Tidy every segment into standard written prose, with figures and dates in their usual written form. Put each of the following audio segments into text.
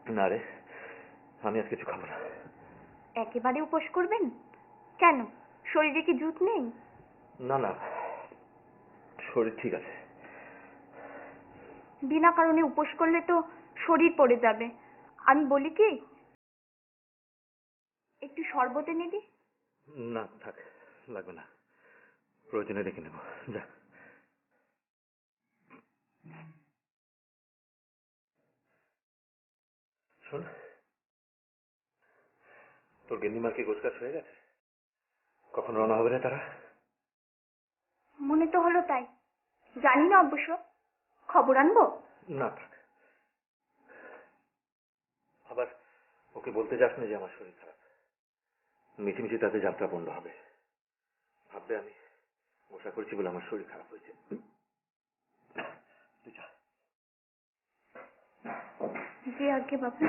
না রে, আমি আজ কিছু খাবো না। একেবারে উপোস করবেন? কেন, শরীরে কি জুত নেই? না না, শরীর ঠিক আছে। বিনা কারণে উপোস করলে তো শরীর পড়ে যাবে। আমি বলি কি, একটু শরবত এনে দি? না থাক, লাগবে না, প্রয়োজনে রেখে নেব। যা। শোন, তোর গেন্নিমার কি গোছগাছ হয়ে গেছে? কখন রওনা হবে রে তারা? মনে তো হলো তাই, জানি না অবশ্য। খবর আনবো? না থাক, আবার ওকে বলতে যাস না যে আমার শরীর খারাপ। মিছিমিছি তাতে যাত্রা বন্ধ হবে, ভাববে আমি মশা করছি বলে আমার শরীর খারাপ হয়েছে। তুই যা। জি আগে বাবু।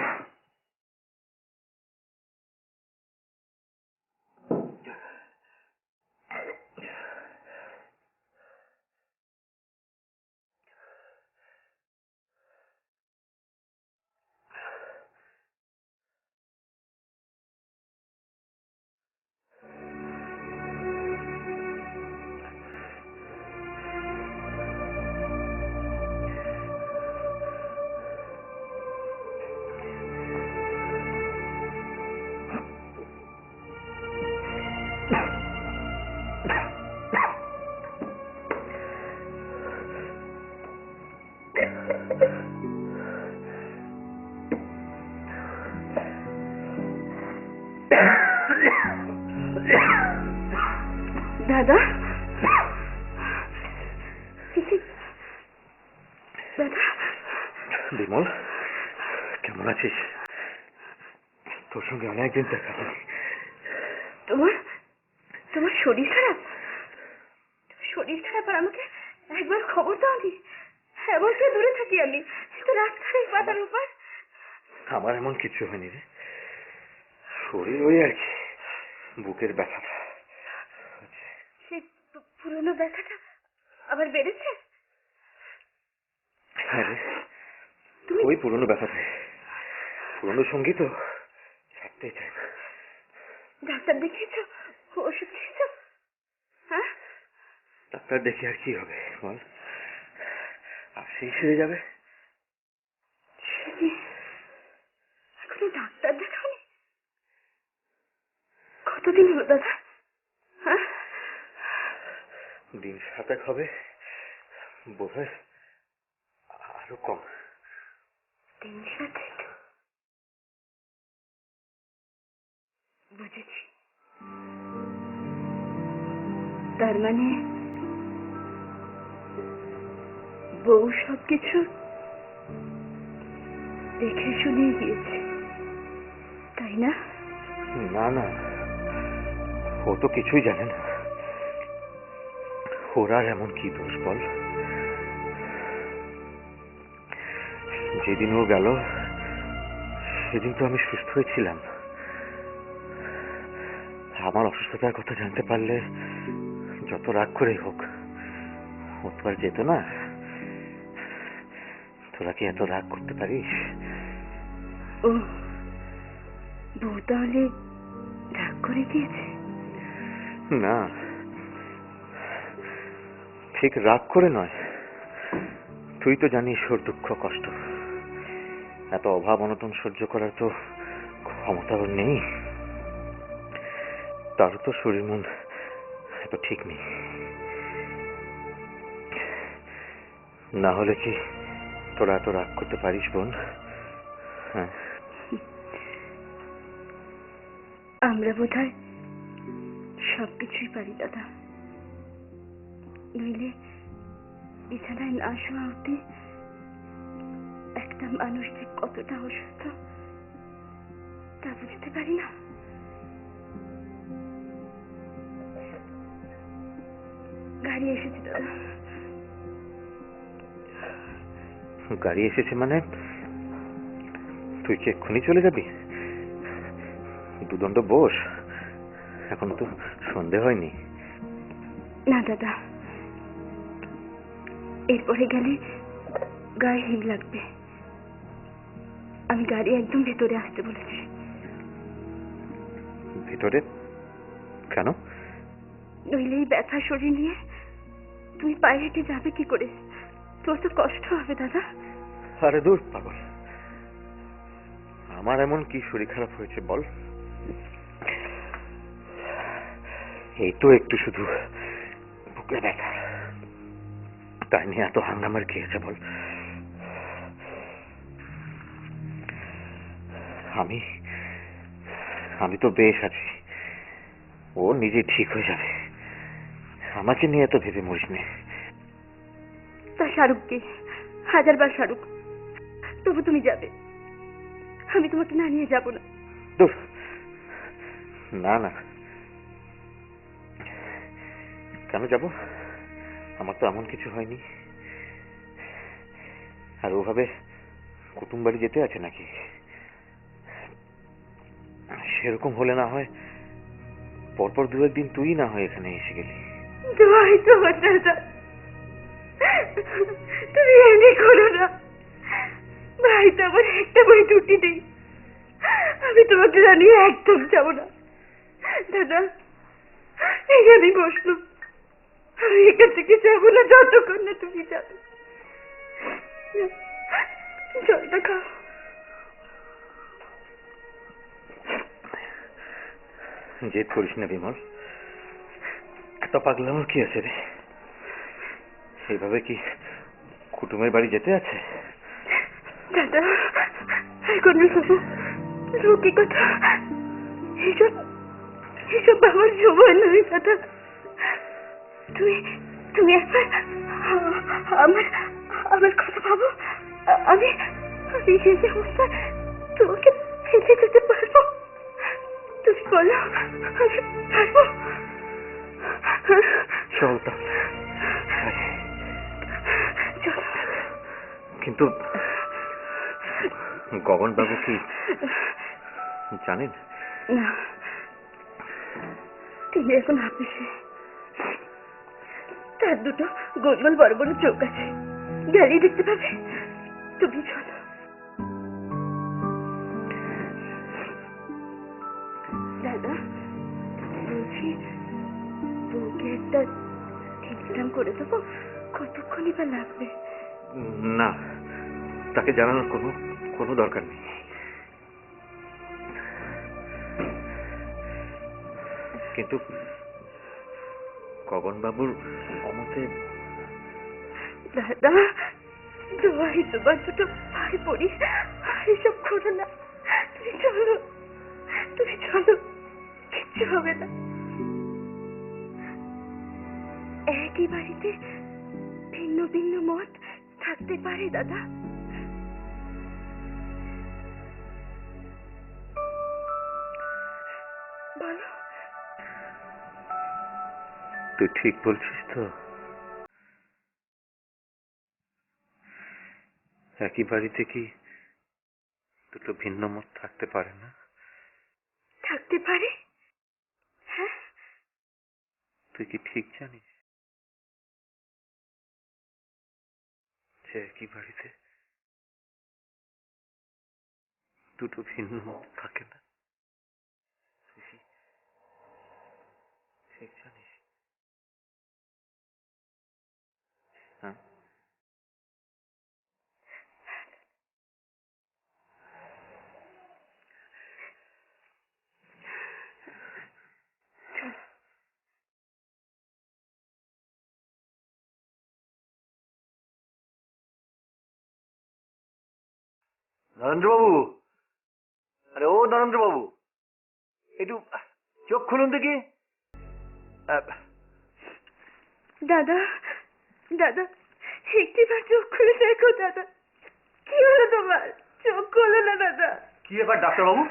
দাদা, দাদা। বিমল, কেমন আছিস? তোর সঙ্গে অনেকদিন দেখা হয়নি। তোমার তোমার শরীর খারাপ? শরীর খারাপ আর আমাকে একবার খবর দাওনি? এমন তো দূরে থাকি আমি, তো রাস্তার এই পাতার উপর। আমার এমন কিছু হয়নি রে, শরীর ওই আর কি, বুকের ব্যথাটা। সেই পুরনো ব্যথাটা আবার বেড়েছে? হ্যাঁ রে, ওই পুরনো ব্যথাটাই। পুরনো সঙ্গী তো ছাড়তেই চাই না। ডাক্তার দেখিয়েছো? ওষুধ খেয়েছো? হ্যাঁ? ডাক্তার দেখে আর কি হবে বল, আর সেই সেরে যাবে। এখনো ডাক্তার দেখাওনি? কতদিন হলো দাদা? হ্যাঁ, দিন 7 হবে বোধহয়, আরো কম। দিন 7? বুঝেছি। তার মানে বউ সবকিছু দেখে শুনে গিয়েছে, তাই না? না না, ও তো কিছুই জানে না। ওর আর এমন কি দোষ বল? যেদিন ও গেল সেদিন তো আমি সুস্থ হয়েছিলাম। আমার অসুস্থতার কথা জানতে পারলে যত রাগ করেই হোক ও তো আর যেত না। তোরা কি এত রাগ করতে পারিস? ও, বউ তাহলে রাগ করে গিয়েছে? না, ঠিক রাগ করে নয়। তুই তো জানিস ওর দুঃখ কষ্ট, এত অভাব অনটন সহ্য করার তো ক্ষমতা ওর নেই। তারও তো শরীর মন এত ঠিক নেই। না হলে কি তোরা এত রাগ করতে পারিস বোন? হ্যাঁ, আমরা বোধহয় সবকিছুই পারি দাদা। নইলে বিছানায় না শোয়া অবধি একটা মানুষ যে কতটা অসুস্থ তা বুঝতে পারি না। গাড়ি এসেছে দাদা। গাড়ি এসেছে মানে তুই কি এক্ষুনি চলে যাবি? দুদণ্ড বস, এখন তো সন্ধে হয়নি। না দাদা, এরপরে গেলে গায়ে হিম লাগবে। আমি গাড়ি একদম ভেতরে আসতে বলেছি। ভিতরে কেন? নইলে এই ব্যথা শরীর নিয়ে তুমি পায়ে হেঁটে যাবে কি করে? তোর তো কষ্ট হবে দাদা। আরে দূর পাগল, আমার এমন কি শরীর খারাপ হয়েছে বল? এই তো একটু শুধু বুকে ব্যথা, তাই নিয়ে এত হাঙ্গামার কি আছে বল? আমি আমি তো বেশ আছি, ও নিজে ঠিক হয়ে যাবে, আমাকে নিয়ে এত ভেবে মরিস নে। তা শাহরুখকে 1000বার শাহরুখ, তবু তুমি যাবে, আমি তোমাকে না নিয়ে যাবো না। দূর, না না, কেন যাব? আমার তো এমন কিছু হয়নি। আর ওভাবে কুটুম বাড়ি যেতে আছে নাকি? সেরকম হলে না হয় পরপর 2-1 দিন তুই না হয় এখানে এসে গেলি। দোয়াই তোমার দাদা, তুমি এমনি করো না। ভাই তো আমার একটা বই দুটি নেই, আমি তোমাকে জানিয়ে একদম যাবো না। দাদা এখানেই বসলো, আমি এখান থেকে যাবো না যতক্ষণ না তুমি যাবে। জলটা খাও। জেদ করিস না বিমল, এত পাগলামোর কি আছে রে? এইভাবে কি কুটুমের বাড়ি যেতে আছে? দাদা এখন বাবু, রোগী কথা এসব এসব বাবার সময় নয় দাদা। তুমি তুমি একবার আমার আমার কথা ভাবো। আমি আমি এই অবস্থায় তোমাকে ফেলে যেতে পারবো? তুমি বলো আমি পারবো? চল তা, কিন্তু গগন বাবু কি জানেন? না, তিনি এখন হাফিসে, তার দুটো গোল গোল বড় বড় চোখ আছে, গেলেই দেখতে পাবে। তুমি চলো। দাদা বলছি, বউকে একটা টেলিগ্রাম করে দেবো, কতক্ষণই বা লাগবে? না, তাকে জানানোর কোনো কোনো দরকার নেই। কিন্তু গগন বাবুর অমতে দাদা দোয়াই তোমার দুটো ভাই পড়ি, এসব করো না। তুমি চলো, তুমি চলো, কিচ্ছু হবে না। একই বাড়িতে ভিন্ন ভিন্ন মত থাকতে পারে দাদা। বলো। তুই ঠিক বলছিস তো? একই বাড়িতে কি দুটো ভিন্ন মত থাকতে পারে না? থাকতে পারে, হ্যাঁ। তুই কি ঠিক জানিস যে একই বাড়িতে দুটো ভিন্ন মত থাকে না? তুই কি ঠিক জানিস? হ্যাঁ, নরেন্দ্রবাবু, আরে ও নরেন্দ্রবাবু, একটু চোখ খুলুন দেখি। দাদা দাদা একটিবার চোখ খুলে দেখো দাদা। কি হলো তোমার? চোখ খোলো না দাদা। কি ব্যাপার ডাক্তারবাবু,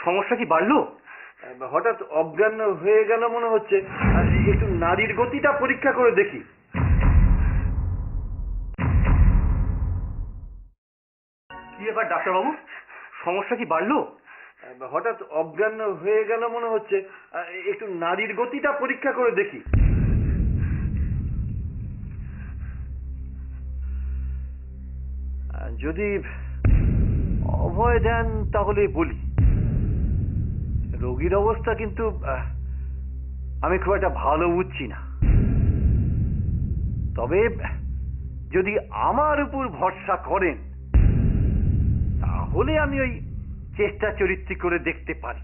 সমস্যা কি বাড়লো? হঠাৎ অজ্ঞান হয়ে গেল মনে হচ্ছে, একটু নাড়ির গতিটা পরীক্ষা করে দেখি। কি ব্যাপার ডাক্তারবাবু, সমস্যা কি বাড়লো? হঠাৎ অজ্ঞান হয়ে গেল মনে হচ্ছে, একটু নাড়ির গতিটা পরীক্ষা করে দেখি। যদি অভয় দেন তাহলে বলি, রোগীর অবস্থা কিন্তু আমি খুব একটা ভালো বুঝছি না। তবে যদি আমার উপর ভরসা করেন তাহলে আমি ওই চেষ্টা চরিত্র করে দেখতে পারি।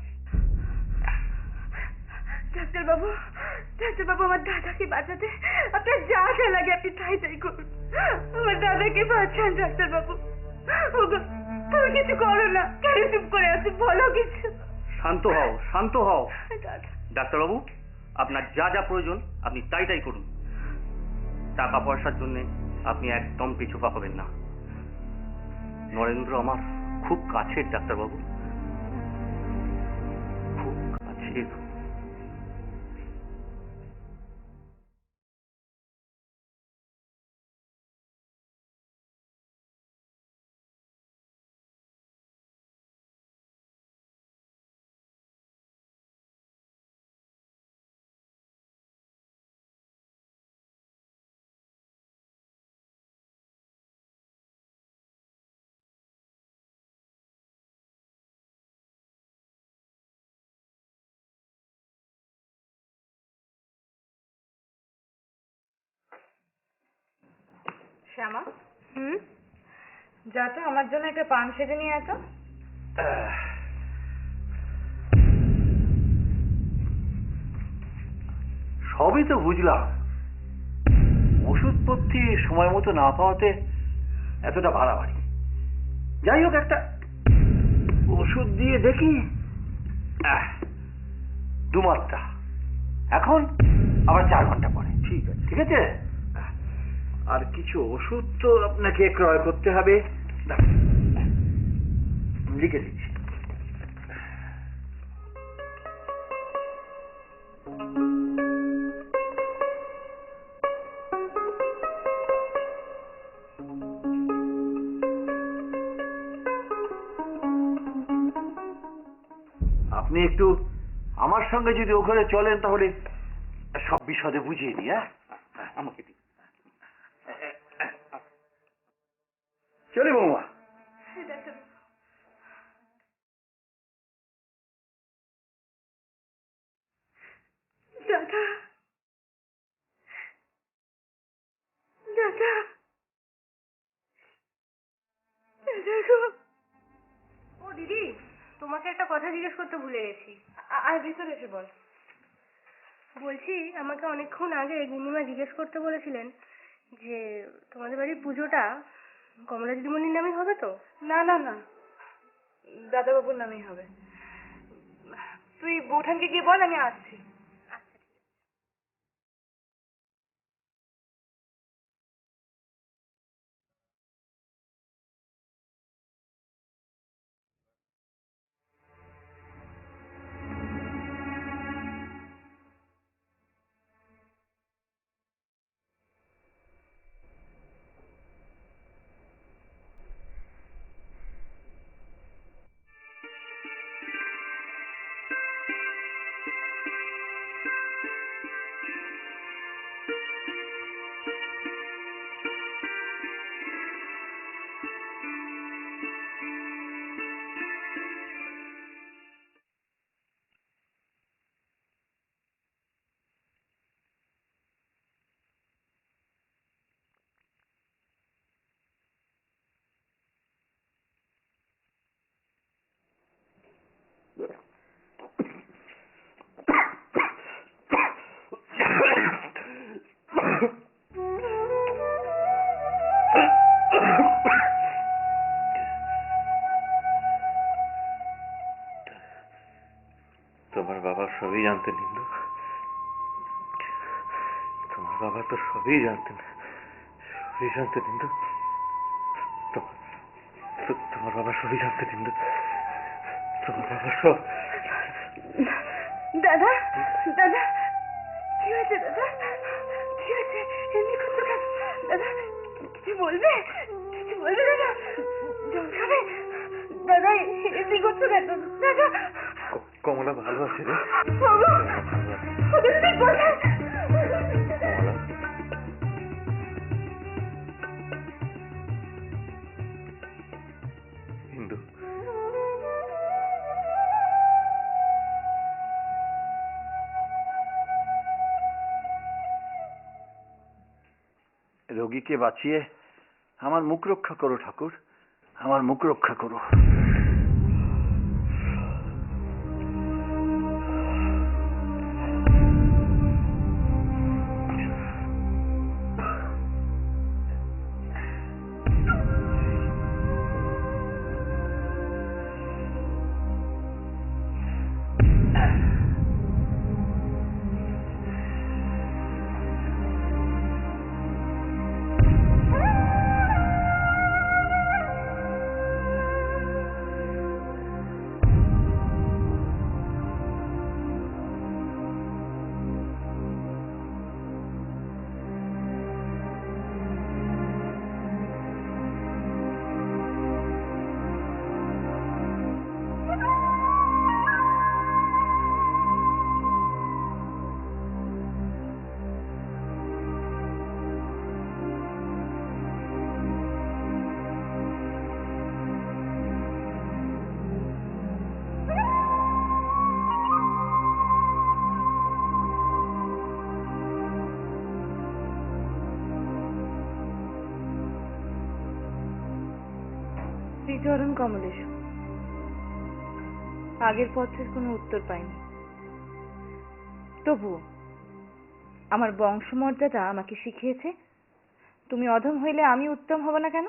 ডাক্তারবাবু, ডাক্তারবাবু, আমার দাদাকে বাঁচাতে আপনার যা যা লাগে আপনি তাই তাই করুন। আমার দাদাকে বাঁচান ডাক্তারবাবু। ওগো, তুমি কিছু করো না, কেন চুপ করে আছো, বলো কিছু। শান্ত হও, শান্ত হও। দাদা, ডাক্তারবাবু, আপনার যা যা প্রয়োজন আপনি তাই তাই করুন। টাকা পয়সার জন্য আপনি একদম পিছু পা হবেন না। নরেন্দ্র আমার খুব কাছের ডাক্তারবাবু, খুব কাছের। শ্যামা, যা তো আমার জন্য একটা পান সেজে নিয়ে আসো। সবই তো বুঝলাম, ওষুধপত্র সময় মতো না পাওয়াতে এতটা বাড়াবাড়ি। যাই হোক, একটা ওষুধ দিয়ে দেখি। 2 মাত্রা, এখন আবার 4 ঘন্টা পরে। ঠিক আছে, ঠিক আছে। আর কিছু ওষুধ তো আপনাকে ক্রয় করতে হবে, লিখে দিচ্ছি। আপনি একটু আমার সঙ্গে যদি ওখানে চলেন তাহলে সব বিশদে বুঝিয়ে দিই। আমাকে দিন। চলে বৌমা। দাদা, দাদা, ও দিদি, তোমাকে একটা কথা জিজ্ঞেস করতে ভুলে গেছি। আর ভিতরে এসে বল। বলছি, আমাকে অনেকক্ষণ আগে গিন্নিমা জিজ্ঞেস করতে বলেছিলেন যে তোমাদের বাড়ির পুজোটা কমলা দিদিমণির নামে হবে তো? না না না, দাদাবাবুর নামেই হবে। তুই বৌঠানকে গিয়ে বল, আমি আসছি। তোমার বাবা সবই জানতেন ইন্দু, তোমার বাবা তো সবই জানতেন, সবই জানতেন ইন্দু। তোমার বাবা সবই জানতেন ইন্দু, তোমার বাবা সব। দাদা, দাদা, কি হয়েছে দাদা? কি হয়েছে? এমনি করছো কেন? দাদা, কিছু বলবে? কিছু বলবে দাদা? জল খাবে? দাদা, এমনি করছো কেন? দাদা, কমলা ভালো আছে রে। ওগো, ওদের ঠিক বলে। কমলা, ইন্দু, রোগীকে বাঁচিয়ে আমার মুখ রক্ষা করো ঠাকুর, আমার মুখ রক্ষা করো। শ্রীচরণ কমলেশ, আগের পত্রের কোনো উত্তর পাইনি। তবু আমার বংশমর্যাদা আমাকে শিখিয়েছে, তুমি অধম হইলে আমি উত্তম হব না কেন?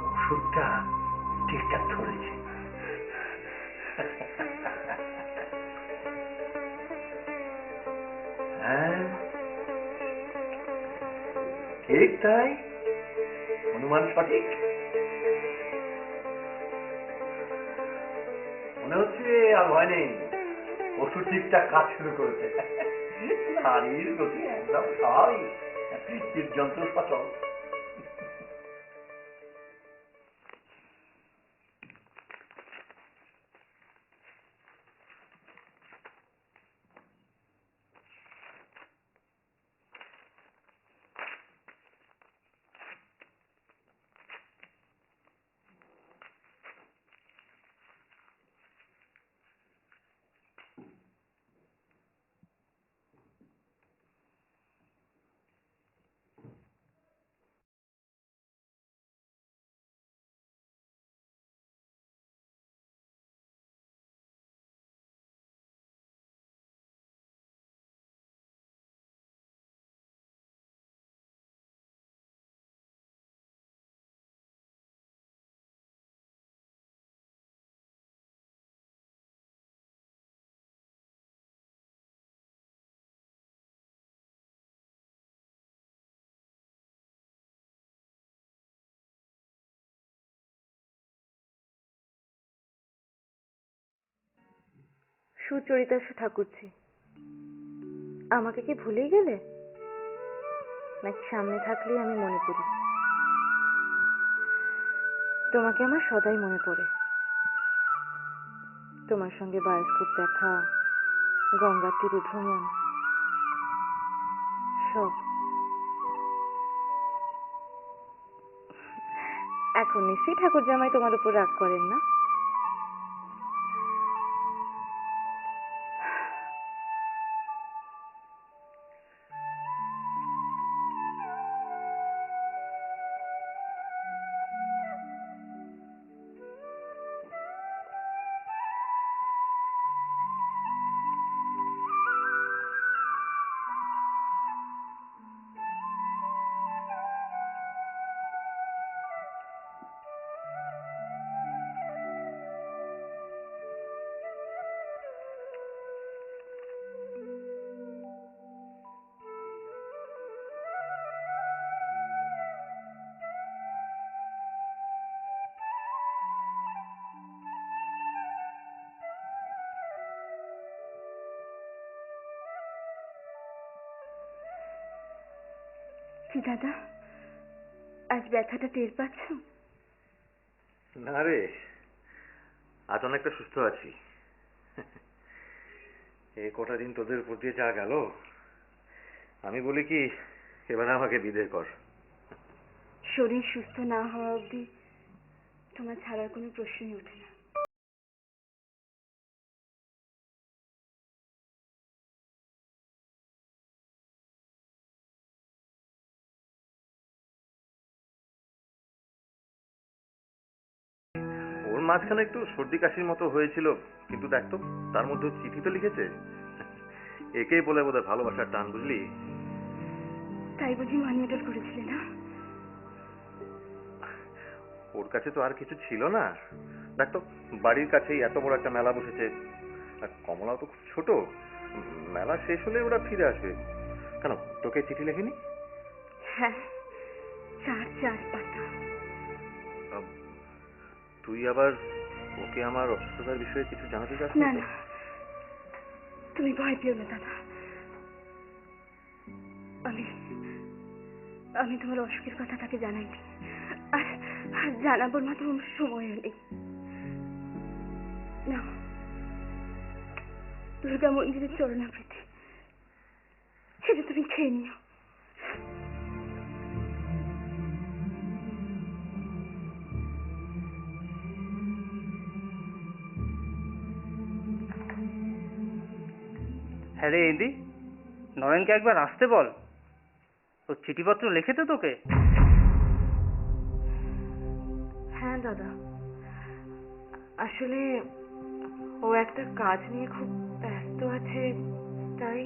ওষুধটা ঠিকঠাক ধরেছে। হ্যাঁ ঠিক তাই, অনুমান সঠিক। মনে হচ্ছে আর ভয় নেই, ওষুধ ঠিকঠাক কাজ শুরু করেছে। নারীর গতি একদম স্বাভাবিক, হৃদযন্ত্র সচল। সুচরিতাংশু ঠাকুরজি, আমাকে কি ভুলেই গেলে, নাকি সামনে থাকলেই আমি মনে করি? তোমাকে আমার সদাই মনে পড়ে। তোমার সঙ্গে বায়োস্কোপ দেখা, গঙ্গার তীরে ভ্রমণ, সব। এখন নিশ্চয়ই ঠাকুর জামাই তোমার উপর রাগ করেন না? কি দাদা, আজ ব্যথাটা টের পাচ্ছ? না রে, আজ অনেকটা সুস্থ আছি। এই কটা দিন তোদের উপর দিয়ে যা গেল, আমি বলি কি এবার আমাকে বিদায় কর। শরীর সুস্থ না হওয়া অবধি তোমার ছাড়ার কোনো প্রশ্নই ওঠে না। ওর মাঝখানে একটু সর্দি কাশির মতো হয়েছিল, কিন্তু দেখ তো তার মধ্যে চিঠি তো লিখেছে। একেই বলে বোধহয় ভালোবাসার টান, বুঝলি? তাই বুঝি মানি অর্ডার করেছিলে না? ওর কাছে তো আর কিছু ছিল না। দেখ তো বাড়ির কাছেই এত বড় একটা মেলা বসেছে, আর কমলাও তো খুব ছোট, মেলা শেষ হলে ওরা ফিরে আসবে। কেন, তোকে চিঠি লেখেনি? হ্যাঁ, 4 পাতা। তুই আবার ওকে আমার অসুস্থতার বিষয়ে কিছু জানাতে চাস না না তো? না, তুমি ভয় পেও না দাদা। আমি তোমার অসুখের কথা তাকে জানাইনি, আর জানাবোর মতো সময়ও নেই। না, দুর্গা মন্দিরের চরণাবৃত্তি, সেটা তুমি খেয়ে নিও। হ্যাঁ রে ইন্দি, নরেনকে একবার আসতে বল। ও চিঠিপত্র লিখেছে তোকে? হ্যাঁ দাদা, আসলে ও একটা কাজ নিয়ে খুব ব্যস্ত আছে, তাই।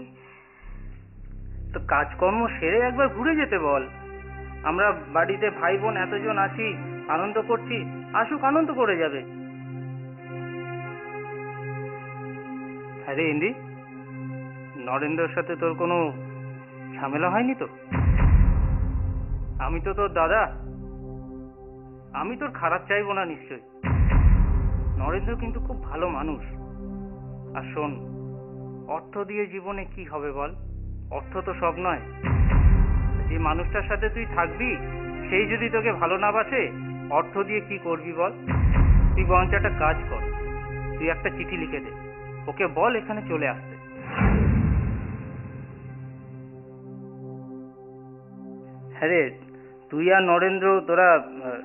তো কাজকর্ম সেরে একবার ঘুরে যেতে বল। আমরা বাড়িতে ভাই বোন এতজন আছি, আনন্দ করছি, আসুক, আনন্দ করে যাবে। হ্যাঁ রে ইন্দি, নরেন্দ্রের সাথে তোর কোনো ঝামেলা হয়নি তো? আমি তো তোর দাদা, আমি তোর খারাপ চাইবো না নিশ্চয়। নরেন্দ্র কিন্তু খুব ভালো মানুষ। আর শোন, অর্থ দিয়ে জীবনে কি হবে বল? অর্থ তো সব নয়। যে মানুষটার সাথে তুই থাকবি সেই যদি তোকে ভালো না বাসে, অর্থ দিয়ে কি করবি বল? তুই বরঞ্চ একটা কাজ কর, তুই একটা চিঠি লিখে দে, ওকে বল এখানে চলে আসতে। হ্যাঁ রে, তুই আর নরেন্দ্র তোরা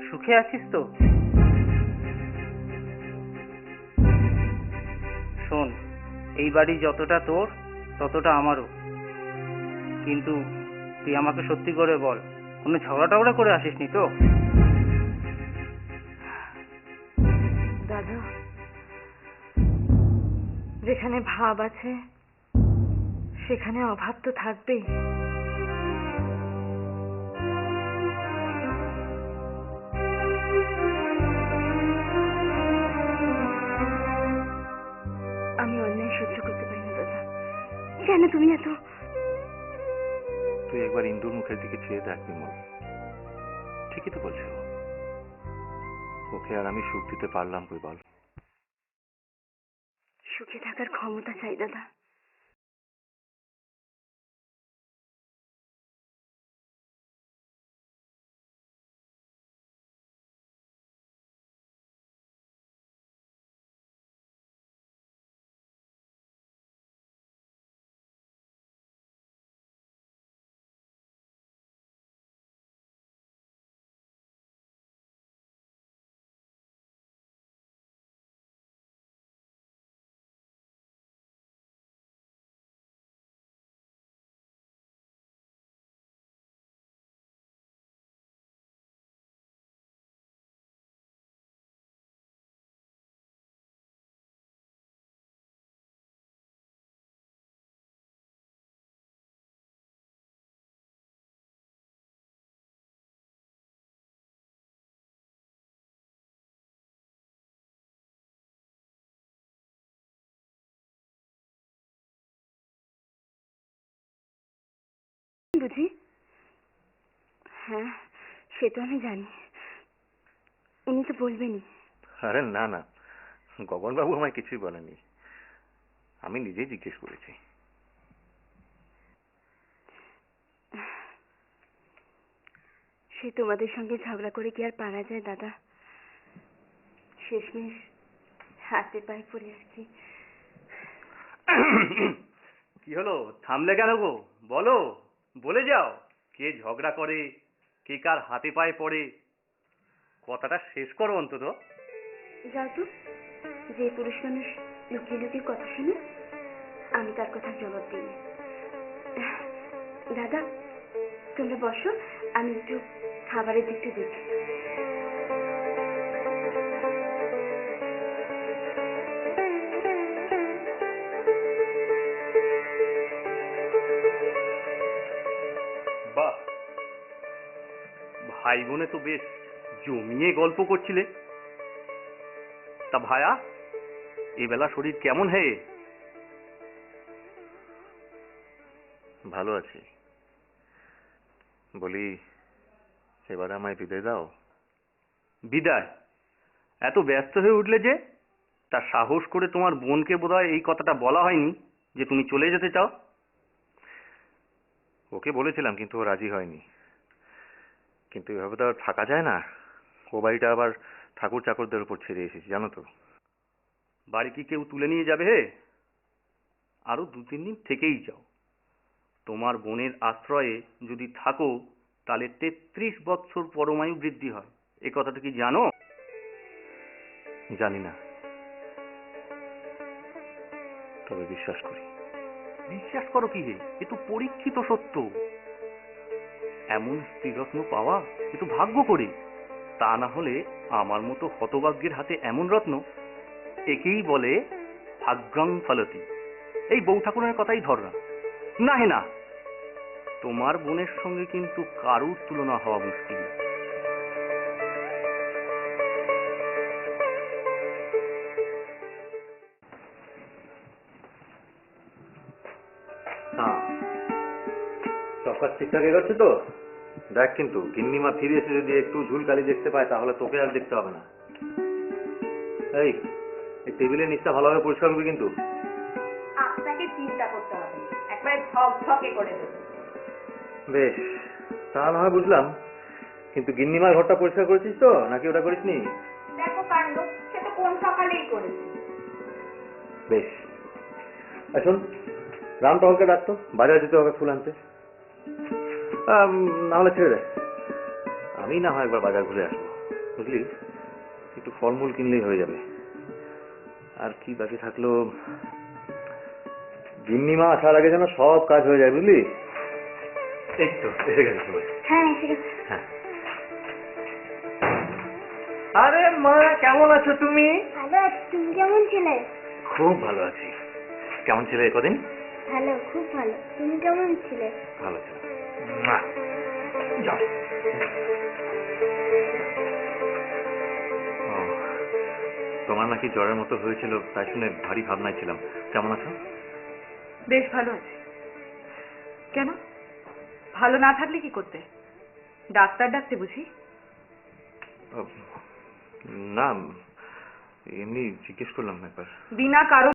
সুখে আছিস তো? শোন, এই বাড়ি যতটা তোর ততটা আমারও, কিন্তু তুই আমাকে সত্যি করে বল, কোনো ঝগড়া টগড়া করে আসিসনি তো? দাদা, যেখানে ভাব আছে সেখানে অভাব তো থাকবেই। আমি অন্যায় সহ্য করতে পারি না দাদা। কেন তুমি এত? তুই একবার ইন্দুর মুখের দিকে চেয়ে দেখ বিমল, ঠিকই তো বলছো। ওকে আর আমি সুখ দিতে পারলাম কই বল? সুখে থাকার ক্ষমতা চাই দাদা। বুঝি? হ্যাঁ, সে তো আমি জানি, উনি তো বলবেনই। আরে না না, গগনবাবু আমায় কিছুই বলেনি, আমি নিজেই জিজ্ঞেস করেছি। সে তোমাদের সঙ্গে ঝগড়া করে কি আর পারা যায় দাদা? শেষমেশ হাতে পায়ে পড়ে আর কি। কি হলো, থামলে কেন গো? বলো, বলে যাও। কে ঝগড়া করে, কে কার হাতে পায়ে পড়ে, কথাটা শেষ করো অন্তত। যাও তো, যে পুরুষ মানুষ লুকিয়ে লুকিয়ে কথা শুনে, আমি তার কথা জবাব দিই। দাদা তোমরা বসো, আমি একটু খাবারের দিকটা দেখি। বাহ, ভাই বোনে তো বেশ জমিয়ে গল্প করছিলে। তা ভায়া, এবেলা শরীর কেমন হে? ভালো আছি। বলি, এবারে আমায় বিদায় দাও। বিদায়? এত ব্যস্ত হয়ে উঠলে যে? তা সাহস করে তোমার বোনকে বোধহয় এই কথাটা বলা হয়নি যে তুমি চলে যেতে চাও? ওকে বলেছিলাম, কিন্তু ও রাজি হয়নি। কিন্তু এভাবে তো আর থাকা যায় না। ও বাড়িটা আবার ঠাকুর চাকরদের উপর ছেড়ে এসেছি, জানো তো। বাড়ি কি কেউ তুলে নিয়ে যাবে হে? আরো 2-3 দিন থেকেই যাও। তোমার বোনের আশ্রয়ে যদি থাকো তাহলে 33 বৎসর পরমায়ু বৃদ্ধি হয়। এ কথাটা কি জানো? জানি না, তবে বিশ্বাস করি। বিশ্বাস করো কি হে? এ তো পরীক্ষিত সত্য। এমন স্ত্রীরত্ন পাওয়া এ তো ভাগ্য করে। তা না হলে আমার মতো হতভাগ্যের হাতে এমন রত্ন, একেই বলে ভাগ্যং ফলতি। এই বউ ঠাকুরের কথাই ধর না। না হে না, তোমার বোনের সঙ্গে কিন্তু কারুর তুলনা হওয়া মুশকিল। সব কাজ ঠিকঠাক এগোচ্ছে তো? দেখ, কিন্তু গিন্নিমা ফিরে এসে যদি একটু ঝুলকালি দেখতে পায় তাহলে তোকে আর দেখতে হবে না। এই টেবিলের নিচটা ভালোভাবে পরিষ্কার করবি কিন্তু। আপনাকে চিন্তা করতে হবে, একবারে ঝকঝকে করে দেবো। বেশ, তা না হয় বুঝলাম, কিন্তু গিন্নিমার ঘরটা পরিষ্কার করেছিস তো, নাকি ওটা করিসনি? দেখো কাণ্ড, সে তো কোন সকালেই করেছি। বেশ, শোন, রামটহলকে ডাকতো, বাজার যেতে হবে ফুল আনতে। না হলে ছেড়ে দে, আমি না হয় একবার বাজার ঘুরে আসবো, বুঝলি। একটু ফলমূল কিনলেই হয়ে যাবে। আর কি বাকি থাকলো, গিন্নিমা আসার আগে যেন সব কাজ হয়ে যায়, বুঝলি। এই তো এসে গেছে সবাই। হ্যাঁ এসে গেছে। হ্যাঁ। আরে মা, কেমন আছো তুমি? ভালো আছি, তুমি কেমন ছিলে? খুব ভালো আছি। কেমন ছিলে কদিন? ভালো, খুব ভালো। তুমি কেমন ছিলে? ভালো ছিল। মুয়া। যাও। ও, তোমার নাকি জ্বরের মতো হয়েছিল, তাই শুনে ভারী ভাবনায় ছিলাম। কেমন আছো? বেশ ভালো আছে। কেন, ভালো না থাকলে কি করতে? ডাক্তার ডাকতে বুঝি? ও, না, এমনি জিজ্ঞেস করলাম একবার। বিনা কারণ